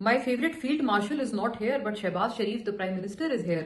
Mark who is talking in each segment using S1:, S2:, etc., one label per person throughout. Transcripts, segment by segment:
S1: My favorite field marshal is not here, but Shehbaz Sharif, the Prime Minister, is here.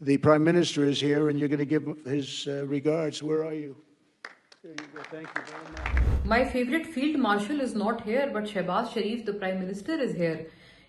S2: the Prime Minister is here, and you're going to give his regards. Where are you? There you go. Thank you very much.
S1: My favorite field marshal is not here, but Shehbaz Sharif, the Prime Minister, is here.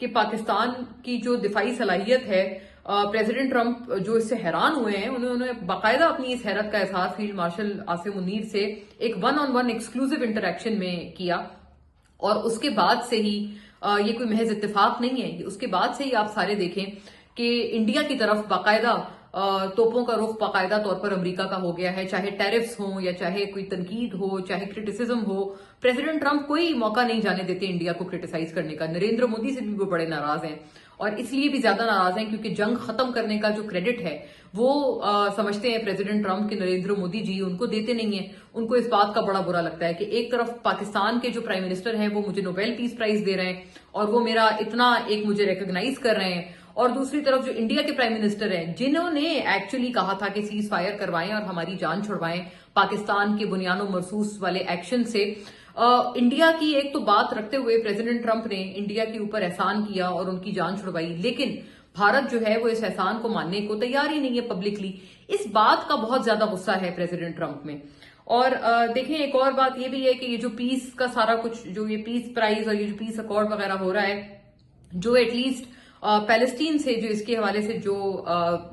S1: کہ پاکستان کی جو دفاعی صلاحیت ہے، president Trump جو اس سے حیران ہوئے ہیں، انہوں نے باقاعدہ اپنی اس حیرت کا اظہار فیلڈ مارشل عاصم منیر سے ایک one on one exclusive interaction میں کیا، اور اس کے بعد سے ہی یہ کوئی محض اتفاق نہیں ہے، اس کے بعد سے ہی آپ سارے دیکھیں کہ انڈیا کی طرف باقاعدہ توپوں کا رخ باقاعدہ طور پر امریکہ کا ہو گیا ہے، چاہے ٹیرفز ہوں یا چاہے کوئی تنقید ہو، چاہے کرٹیسزم ہو، پریزیڈنٹ ٹرمپ کوئی موقع نہیں جانے دیتے انڈیا کو کرٹیسائز کرنے کا۔ نریندر مودی سے بھی وہ بڑے ناراض ہیں، اور اس لیے بھی زیادہ ناراض ہیں کیونکہ جنگ ختم کرنے کا جو کریڈٹ ہے وہ سمجھتے ہیں پریزیڈنٹ ٹرمپ کہ نریندر مودی جی ان کو دیتے نہیں ہیں۔ ان کو اس بات کا بڑا برا لگتا ہے کہ ایک طرف پاکستان کے جو پرائم منسٹر ہیں وہ مجھے نوبیل پیس پرائز دے رہے ہیں اور وہ میرا اتنا ایک مجھے ریکگنائز کر رہے ہیں، اور دوسری طرف جو انڈیا کے پرائم منسٹر ہیں جنہوں نے ایکچولی کہا تھا کہ سیز فائر کروائیں اور ہماری جان چھڑوائیں پاکستان کے بنیان و مرصوص والے ایکشن سے، انڈیا کی ایک تو بات رکھتے ہوئے پریزیڈنٹ ٹرمپ نے انڈیا کے اوپر احسان کیا اور ان کی جان چھڑوائی، لیکن بھارت جو ہے وہ اس احسان کو ماننے کو تیار ہی نہیں ہے پبلکلی۔ اس بات کا بہت زیادہ غصہ ہے پریزیڈنٹ ٹرمپ میں۔ اور دیکھیں ایک اور بات یہ بھی ہے کہ یہ جو پیس کا سارا کچھ، جو یہ پیس پرائز اور یہ جو پیس ایکارڈ وغیرہ ہو رہا ہے، جو ایٹ لیسٹ پیلسٹین سے جو اس کے حوالے سے جو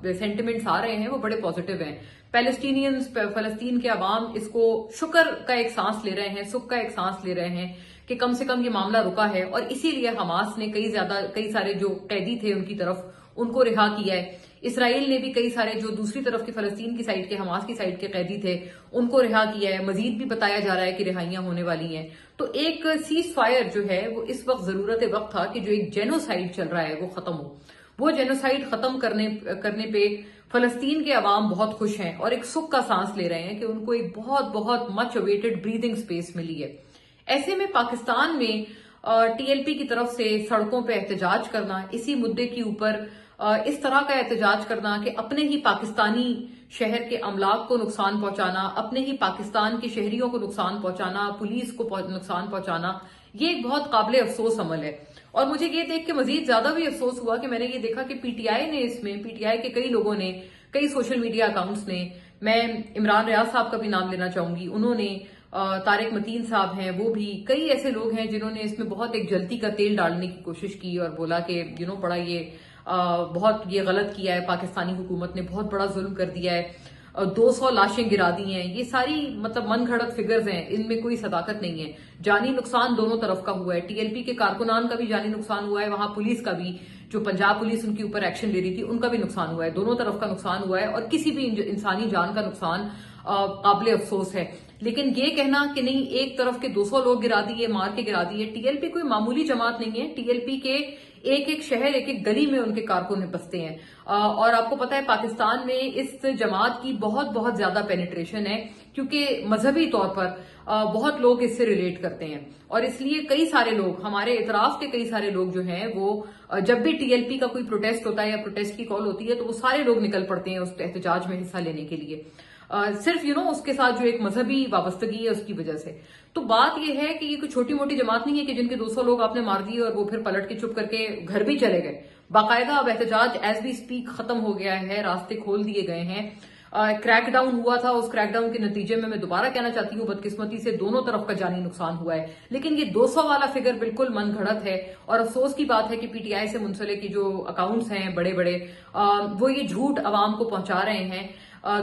S1: سینٹیمنٹس آ رہے ہیں وہ بڑے پازیٹیو ہیں۔ پیلسٹینینز، فلسطین کے عوام اس کو شکر کا ایک سانس لے رہے ہیں، سکھ کا ایک سانس لے رہے ہیں کہ کم سے کم یہ معاملہ رکا ہے، اور اسی لیے حماس نے کئی سارے جو قیدی تھے ان کی طرف ان کو رہا کیا ہے۔ اسرائیل نے بھی کئی سارے جو دوسری طرف کے فلسطین کی سائڈ کے، حماس کی سائڈ کے قیدی تھے ان کو رہا کیا ہے، مزید بھی بتایا جا رہا ہے کہ رہائیاں ہونے والی ہیں۔ تو ایک سیز فائر جو ہے وہ اس وقت ضرورت وقت تھا کہ جو ایک جینوسائیڈ چل رہا ہے وہ ختم ہو۔ وہ جینوسائیڈ ختم کرنے پہ فلسطین کے عوام بہت خوش ہیں اور ایک سکھ کا سانس لے رہے ہیں کہ ان کو ایک بہت بہت مچ اویٹڈ بریدنگ سپیس ملی ہے۔ ایسے میں پاکستان میں ٹی ایل پی کی طرف سے سڑکوں پہ احتجاج کرنا، اسی مدعے کے اوپر اس طرح کا احتجاج کرنا کہ اپنے ہی پاکستانی شہر کے املاک کو نقصان پہنچانا، اپنے ہی پاکستان کے شہریوں کو نقصان پہنچانا، پولیس کو نقصان پہنچانا، یہ ایک بہت قابل افسوس عمل ہے۔ اور مجھے یہ دیکھ کے مزید زیادہ بھی افسوس ہوا کہ میں نے یہ دیکھا کہ پی ٹی آئی نے اس میں، پی ٹی آئی کے کئی لوگوں نے، کئی سوشل میڈیا اکاؤنٹس نے، میں عمران ریاض صاحب کا بھی نام لینا چاہوں گی، انہوں نے، طارق متین صاحب ہیں وہ بھی، کئی ایسے لوگ ہیں جنہوں نے اس میں بہت ایک جلتی کا تیل ڈالنے کی کوشش کی اور بولا کہ بڑا یہ بہت یہ غلط کیا ہے، پاکستانی حکومت نے بہت بڑا ظلم کر دیا ہے، 200 لاشیں گرا دی ہیں۔ یہ ساری مطلب من گھڑت فگرز ہیں، ان میں کوئی صداقت نہیں ہے۔ جانی نقصان دونوں طرف کا ہوا ہے، ٹی ایل پی کے کارکنان کا بھی جانی نقصان ہوا ہے، وہاں پولیس کا بھی، جو پنجاب پولیس ان کے اوپر ایکشن لے رہی تھی ان کا بھی نقصان ہوا ہے، دونوں طرف کا نقصان ہوا ہے، اور کسی بھی انسانی جان کا نقصان قابل افسوس ہے۔ لیکن یہ کہنا کہ نہیں ایک طرف کے 200 لوگ گرا دیے، مار کے گرا دیے، ٹی ایل پی کوئی معمولی جماعت نہیں ہے، ٹی ایل پی کے ایک ایک شہر، ایک ایک گلی میں ان کے کارکن بستے ہیں، اور آپ کو پتا ہے پاکستان میں اس جماعت کی بہت بہت زیادہ پینیٹریشن ہے، کیونکہ مذہبی طور پر بہت لوگ اس سے ریلیٹ کرتے ہیں، اور اس لیے کئی سارے لوگ، ہمارے اطراف کے کئی سارے لوگ جو ہیں وہ جب بھی ٹی ایل پی کا کوئی پروٹیسٹ ہوتا ہے یا پروٹیسٹ کی کال ہوتی ہے تو وہ سارے لوگ نکل پڑتے ہیں اس احتجاج میں حصہ لینے کے لیے، صرف اس کے ساتھ جو ایک مذہبی وابستگی ہے اس کی وجہ سے۔ تو بات یہ ہے کہ یہ کوئی چھوٹی موٹی جماعت نہیں ہے کہ جن کے 200 لوگ آپ نے مار دیے اور وہ پھر پلٹ کے چپ کر کے گھر بھی چلے گئے۔ باقاعدہ اب احتجاج ایز وی اسپیک ختم ہو گیا ہے، راستے کھول دیے گئے ہیں، کریک ڈاؤن ہوا تھا، اس کریک ڈاؤن کے نتیجے میں دوبارہ کہنا چاہتی ہوں بدقسمتی سے دونوں طرف کا جانی نقصان ہوا ہے، لیکن یہ 200 والا فگر بالکل من گھڑت ہے، اور افسوس کی بات ہے کہ پی ٹی آئی سے منسلک کی جو اکاؤنٹس ہیں بڑے بڑے، وہ یہ جھوٹ عوام کو پہنچا رہے ہیں۔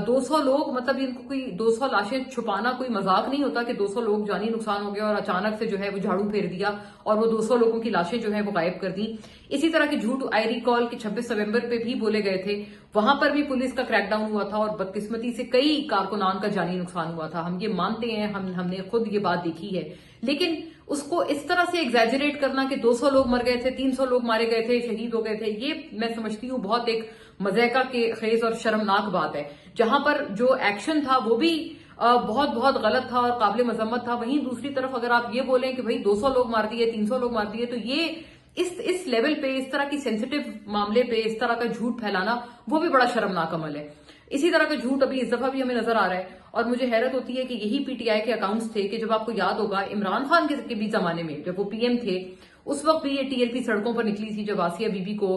S1: 200 لوگ، مطلب ان کو کوئی 200 لاشیں چھپانا کوئی مذاق نہیں ہوتا کہ 200 لوگ جانی نقصان ہو گیا اور اچانک سے جو ہے وہ جھاڑو پھیر دیا اور وہ 200 لوگوں کی لاشیں جو ہے وہ غائب کر دی۔ اسی طرح کے جھوٹ آئی ریکال کہ 26 نومبر پہ بھی بولے گئے تھے، وہاں پر بھی پولیس کا کریک ڈاؤن ہوا تھا اور بدقسمتی سے کئی کارکنان کا جانی نقصان ہوا تھا۔ ہم یہ مانتے ہیں، ہم نے خود یہ بات دیکھی ہے، لیکن اس کو اس طرح سے ایگزیجریٹ کرنا کہ 200 لوگ مر گئے تھے، 300 لوگ مارے گئے تھے، شہید ہو گئے تھے، یہ میں سمجھتی ہوں بہت ایک مضحکہ کے خیز اور شرمناک بات ہے۔ جہاں پر جو ایکشن تھا وہ بھی بہت بہت غلط تھا اور قابل مذمت تھا، وہیں دوسری طرف اگر آپ یہ بولیں کہ بھئی 200 لوگ مار دیے، 300 لوگ مار دیے، تو یہ اس لیول پہ، اس طرح کی سینسیٹیو معاملے پہ اس طرح کا جھوٹ پھیلانا وہ بھی بڑا شرمناک عمل ہے۔ اسی طرح کا جھوٹ ابھی اس دفعہ بھی ہمیں نظر آ رہا ہے، اور مجھے حیرت ہوتی ہے کہ یہی پی ٹی آئی کے اکاؤنٹس تھے کہ جب آپ کو یاد ہوگا عمران خان کے بھی زمانے میں جب وہ پی ایم تھے اس وقت بھی یہ ٹی ایل پی سڑکوں پر نکلی تھی جب آسیہ بی بی کو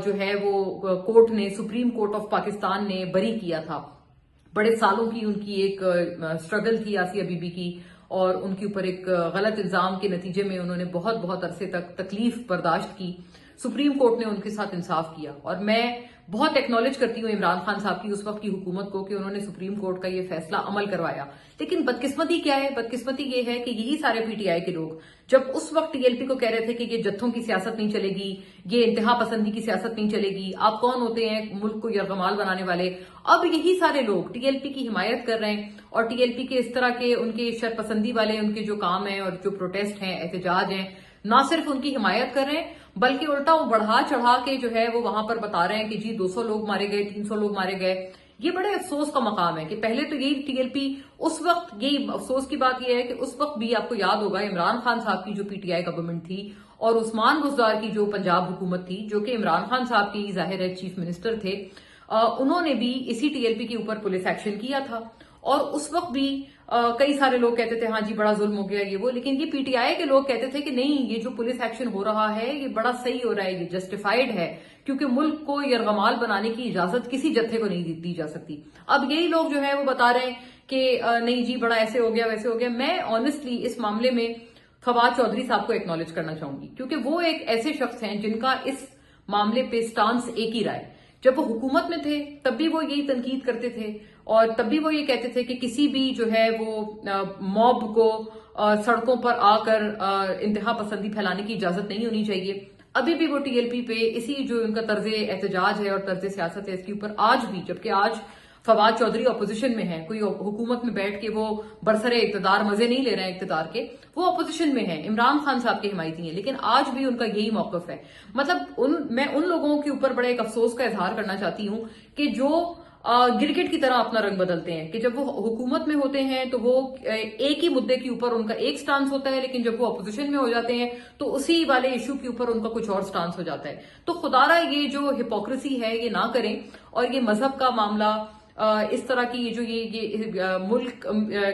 S1: جو ہے وہ کورٹ نے، سپریم کورٹ آف پاکستان نے بری کیا تھا۔ بڑے سالوں کی ان کی ایک سٹرگل تھی آسیہ بی بی کی، اور ان کے اوپر ایک غلط الزام کے نتیجے میں انہوں نے بہت بہت عرصے تک تکلیف برداشت کی. سپریم کورٹ نے ان کے ساتھ انصاف کیا اور میں بہت ایکنالج کرتی ہوں عمران خان صاحب کی اس وقت کی حکومت کو کہ انہوں نے سپریم کورٹ کا یہ فیصلہ عمل کروایا. لیکن بدقسمتی کیا ہے؟ بدقسمتی یہ ہے کہ یہی سارے پی ٹی آئی کے لوگ جب اس وقت ٹی ایل پی کو کہہ رہے تھے کہ یہ جتھوں کی سیاست نہیں چلے گی, یہ انتہا پسندی کی سیاست نہیں چلے گی, آپ کون ہوتے ہیں ملک کو یرغمال بنانے والے, اب یہی سارے لوگ ٹی ایل پی کی حمایت کر رہے ہیں اور ٹی ایل پی کے اس طرح کے ان کے شرپسندی والے ان کے جو کام ہیں اور جو پروٹیسٹ ہیں, احتجاج ہیں, نہ صرف ان کی حمایت کر رہے ہیں بلکہ الٹا وہ بڑھا چڑھا کے جو ہے وہ وہاں پر بتا رہے ہیں کہ جی 200 لوگ مارے گئے, 300 لوگ مارے گئے. یہ بڑے افسوس کا مقام ہے کہ پہلے تو یہی ٹی ایل پی اس وقت, یہی افسوس کی بات یہ ہے کہ اس وقت بھی آپ کو یاد ہوگا عمران خان صاحب کی جو پی ٹی آئی گورنمنٹ تھی اور عثمان بزدار کی جو پنجاب حکومت تھی جو کہ عمران خان صاحب کی ظاہر ہے چیف منسٹر تھے, انہوں نے بھی اسی ٹی ایل پی کے اوپر پولیس ایکشن کیا تھا. اور اس وقت بھی کئی سارے لوگ کہتے تھے ہاں جی بڑا ظلم ہو گیا یہ وہ, لیکن یہ پی ٹی آئی کے لوگ کہتے تھے کہ نہیں یہ جو پولیس ایکشن ہو رہا ہے یہ بڑا صحیح ہو رہا ہے, یہ جسٹیفائیڈ ہے کیونکہ ملک کو یرغمال بنانے کی اجازت کسی جتھے کو نہیں دی جا سکتی. اب یہی لوگ جو ہے وہ بتا رہے ہیں کہ نہیں جی بڑا ایسے ہو گیا ویسے ہو گیا. میں آنیسٹلی اس معاملے میں فواد چودھری صاحب کو ایکنالج کرنا چاہوں گی کیونکہ وہ ایک ایسے شخص ہیں جن کا اس معاملے پہ سٹانس ایک ہی رائے. جب وہ حکومت میں تھے تب بھی وہ یہی تنقید کرتے تھے اور تب بھی وہ یہ کہتے تھے کہ کسی بھی جو ہے وہ موب کو سڑکوں پر آ کر انتہا پسندی پھیلانے کی اجازت نہیں ہونی چاہیے. ابھی بھی وہ ٹی ایل پی پہ اسی جو ان کا طرز احتجاج ہے اور طرز سیاست ہے اس کے اوپر آج بھی, جبکہ آج فواد چودھری اپوزیشن میں ہیں, کوئی حکومت میں بیٹھ کے وہ برسر اقتدار مزے نہیں لے رہے ہیں اقتدار کے, وہ اپوزیشن میں ہیں, عمران خان صاحب کے حمایتی ہیں, لیکن آج بھی ان کا یہی موقف ہے. مطلب میں ان لوگوں کے اوپر بڑے ایک افسوس کا اظہار کرنا چاہتی ہوں کہ جو کرکٹ کی طرح اپنا رنگ بدلتے ہیں کہ جب وہ حکومت میں ہوتے ہیں تو وہ ایک ہی مدعے کے اوپر ان کا ایک سٹانس ہوتا ہے, لیکن جب وہ اپوزیشن میں ہو جاتے ہیں تو اسی والے ایشو کے اوپر ان کا کچھ اور سٹانس ہو جاتا ہے. تو خدا را یہ جو ہپوکریسی ہے یہ نہ کریں, اور یہ مذہب کا معاملہ, اس طرح کی جو یہ ملک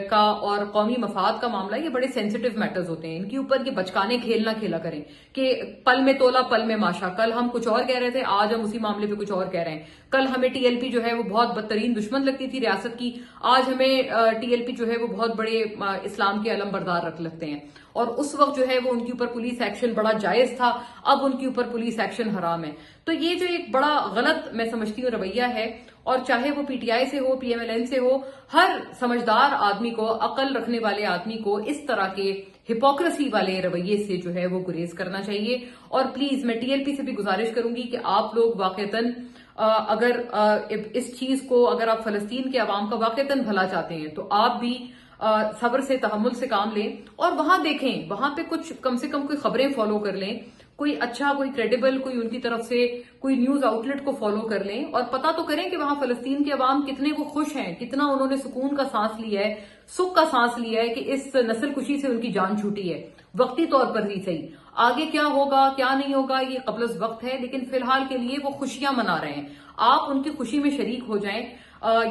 S1: کا اور قومی مفاد کا معاملہ, یہ بڑے سینسیٹیو میٹرز ہوتے ہیں, ان کے اوپر یہ بچکانے کھیل نہ کھیلا کریں کہ پل میں تولا پل میں ماشا. کل ہم کچھ اور کہہ رہے تھے, آج ہم اسی معاملے پہ کچھ اور کہہ رہے ہیں. کل ہمیں ٹی ایل پی جو ہے وہ بہت بدترین دشمن لگتی تھی ریاست کی, آج ہمیں ٹی ایل پی جو ہے وہ بہت بڑے اسلام کے علم بردار رکھ لگتے ہیں. اور اس وقت جو ہے وہ ان کے اوپر پولیس ایکشن بڑا جائز تھا, اب ان کے اوپر پولیس ایکشن حرام ہے. تو یہ جو ایک بڑا غلط میں سمجھتی ہوں رویہ ہے, اور چاہے وہ پی ٹی آئی سے ہو, پی ایم ایل این سے ہو, ہر سمجھدار آدمی کو, عقل رکھنے والے آدمی کو اس طرح کے ہپوکریسی والے رویے سے جو ہے وہ گریز کرنا چاہیے. اور پلیز میں ٹی ایل پی سے بھی گزارش کروں گی کہ آپ لوگ واقعتاً اگر اس چیز کو, اگر آپ فلسطین کے عوام کا واقعتاً بھلا چاہتے ہیں تو آپ بھی صبر سے, تحمل سے کام لیں اور وہاں دیکھیں, وہاں پہ کچھ کم سے کم کوئی خبریں فالو کر لیں, کوئی اچھا, کوئی کریڈیبل, کوئی ان کی طرف سے کوئی نیوز آؤٹ لیٹ کو فالو کر لیں اور پتا تو کریں کہ وہاں فلسطین کے عوام کتنے وہ خوش ہیں, کتنا انہوں نے سکون کا سانس لیا ہے, سکھ کا سانس لیا ہے کہ اس نسل کشی سے ان کی جان چھوٹی ہے, وقتی طور پر ہی صحیح. آگے کیا ہوگا کیا نہیں ہوگا یہ قبل از وقت ہے, لیکن فی الحال کے لیے وہ خوشیاں منا رہے ہیں. آپ ان کی خوشی میں شریک ہو جائیں,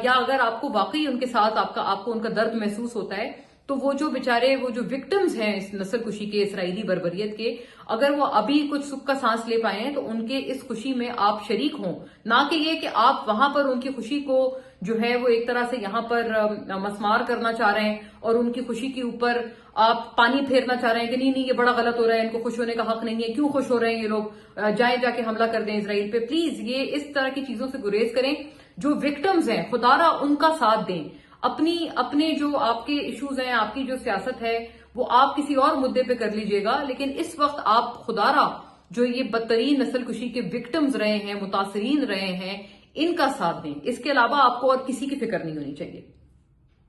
S1: یا اگر آپ کو واقعی ان کے ساتھ آپ کو ان کا درد محسوس ہوتا ہے تو وہ جو بیچارے, وہ جو وکٹمز ہیں اس نسل کشی کے, اسرائیلی بربریت کے, اگر وہ ابھی کچھ سکھ کا سانس لے پائے ہیں تو ان کے اس خوشی میں آپ شریک ہوں, نہ کہ یہ کہ آپ وہاں پر ان کی خوشی کو جو ہے وہ ایک طرح سے یہاں پر مسمار کرنا چاہ رہے ہیں اور ان کی خوشی کے اوپر آپ پانی پھیرنا چاہ رہے ہیں کہ نہیں یہ بڑا غلط ہو رہا ہے, ان کو خوش ہونے کا حق نہیں ہے, کیوں خوش ہو رہے ہیں یہ لوگ, جائیں جا کے حملہ کر دیں اسرائیل پہ. پلیز یہ اس طرح کی چیزوں سے گریز کریں. جو وکٹمز ہیں خدا را ان کا ساتھ دیں, اپنے جو آپ کے ایشوز ہیں, آپ کی جو سیاست ہے وہ آپ کسی اور مدے پہ کر لیجئے گا, لیکن اس وقت آپ خدا را جو یہ بدترین نسل کشی کے وکٹمز رہے ہیں, متاثرین رہے ہیں, ان کا ساتھ دیں. اس کے علاوہ آپ کو اور کسی کی فکر نہیں ہونی چاہیے.